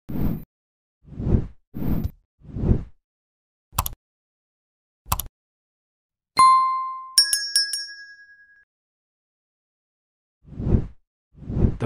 The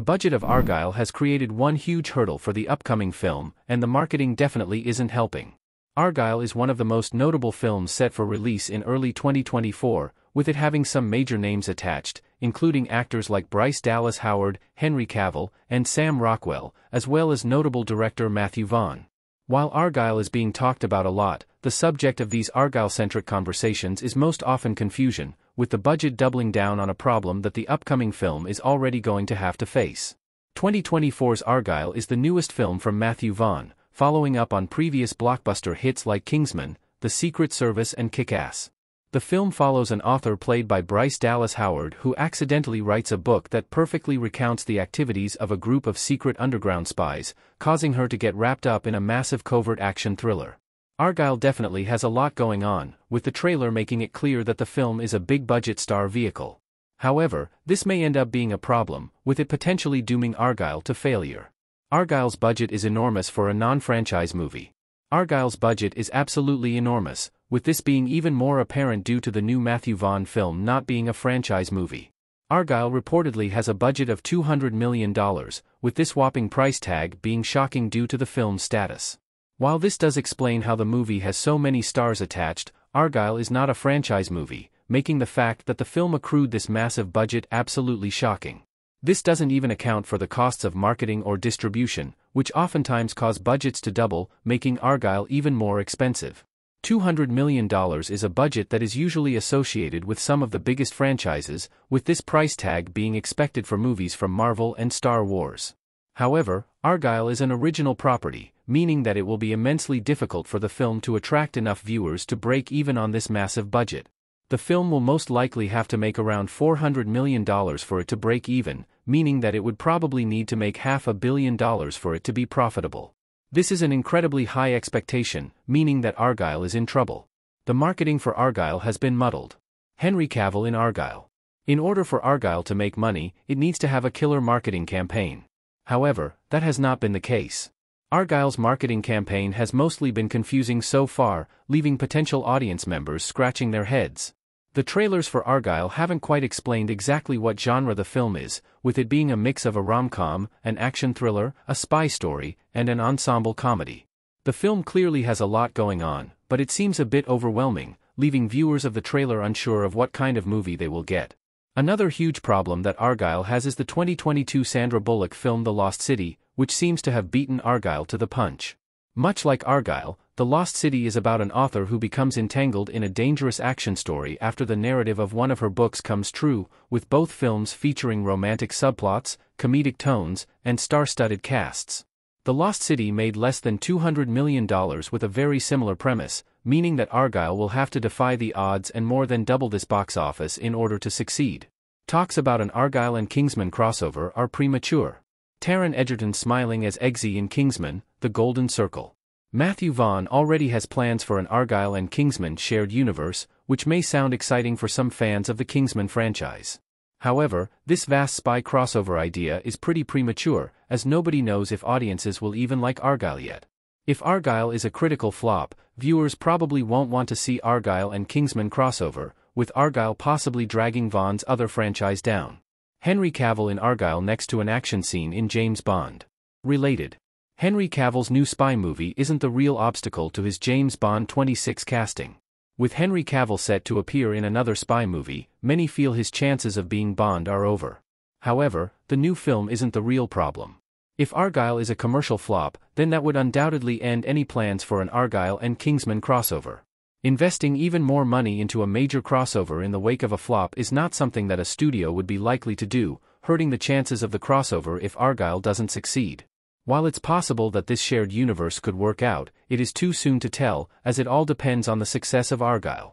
budget of Argylle has created one huge hurdle for the upcoming film, and the marketing definitely isn't helping. Argylle is one of the most notable films set for release in early 2024, with it having some major names attached, including actors like Bryce Dallas Howard, Henry Cavill, and Sam Rockwell, as well as notable director Matthew Vaughn. While Argylle is being talked about a lot, the subject of these Argylle-centric conversations is most often confusion, with the budget doubling down on a problem that the upcoming film is already going to have to face. 2024's Argylle is the newest film from Matthew Vaughn, following up on previous blockbuster hits like Kingsman, The Secret Service and Kick-Ass. The film follows an author played by Bryce Dallas Howard who accidentally writes a book that perfectly recounts the activities of a group of secret underground spies, causing her to get wrapped up in a massive covert action thriller. Argylle definitely has a lot going on, with the trailer making it clear that the film is a big-budget star vehicle. However, this may end up being a problem, with it potentially dooming Argylle to failure. Argylle's budget is enormous for a non-franchise movie. Argylle's budget is absolutely enormous, with this being even more apparent due to the new Matthew Vaughn film not being a franchise movie. Argylle reportedly has a budget of $200 million, with this whopping price tag being shocking due to the film's status. While this does explain how the movie has so many stars attached, Argylle is not a franchise movie, making the fact that the film accrued this massive budget absolutely shocking. This doesn't even account for the costs of marketing or distribution, which oftentimes cause budgets to double, making Argylle even more expensive. $200 million is a budget that is usually associated with some of the biggest franchises, with this price tag being expected for movies from Marvel and Star Wars. However, Argylle is an original property, meaning that it will be immensely difficult for the film to attract enough viewers to break even on this massive budget. The film will most likely have to make around $400 million for it to break even, meaning that it would probably need to make $500 million for it to be profitable. This is an incredibly high expectation, meaning that Argylle is in trouble. The marketing for Argylle has been muddled. Henry Cavill in Argylle. In order for Argylle to make money, it needs to have a killer marketing campaign. However, that has not been the case. Argylle's marketing campaign has mostly been confusing so far, leaving potential audience members scratching their heads. The trailers for Argylle haven't quite explained exactly what genre the film is, with it being a mix of a rom-com, an action thriller, a spy story, and an ensemble comedy. The film clearly has a lot going on, but it seems a bit overwhelming, leaving viewers of the trailer unsure of what kind of movie they will get. Another huge problem that Argylle has is the 2022 Sandra Bullock film The Lost City, which seems to have beaten Argylle to the punch. Much like Argylle, The Lost City is about an author who becomes entangled in a dangerous action story after the narrative of one of her books comes true, with both films featuring romantic subplots, comedic tones, and star-studded casts. The Lost City made less than $200 million with a very similar premise, meaning that Argylle will have to defy the odds and more than double this box office in order to succeed. Talks about an Argylle and Kingsman crossover are premature. Taron Egerton smiling as Eggsy in Kingsman, The Golden Circle. Matthew Vaughn already has plans for an Argylle and Kingsman shared universe, which may sound exciting for some fans of the Kingsman franchise. However, this vast spy crossover idea is pretty premature, as nobody knows if audiences will even like Argylle yet. If Argylle is a critical flop, viewers probably won't want to see Argylle and Kingsman crossover, with Argylle possibly dragging Vaughn's other franchise down. Henry Cavill in Argylle next to an action scene in James Bond. Related. Henry Cavill's new spy movie isn't the real obstacle to his James Bond 26 casting. With Henry Cavill set to appear in another spy movie, many feel his chances of being Bond are over. However, the new film isn't the real problem. If Argylle is a commercial flop, then that would undoubtedly end any plans for an Argylle and Kingsman crossover. Investing even more money into a major crossover in the wake of a flop is not something that a studio would be likely to do, hurting the chances of the crossover if Argylle doesn't succeed. While it's possible that this shared universe could work out, it is too soon to tell, as it all depends on the success of Argylle.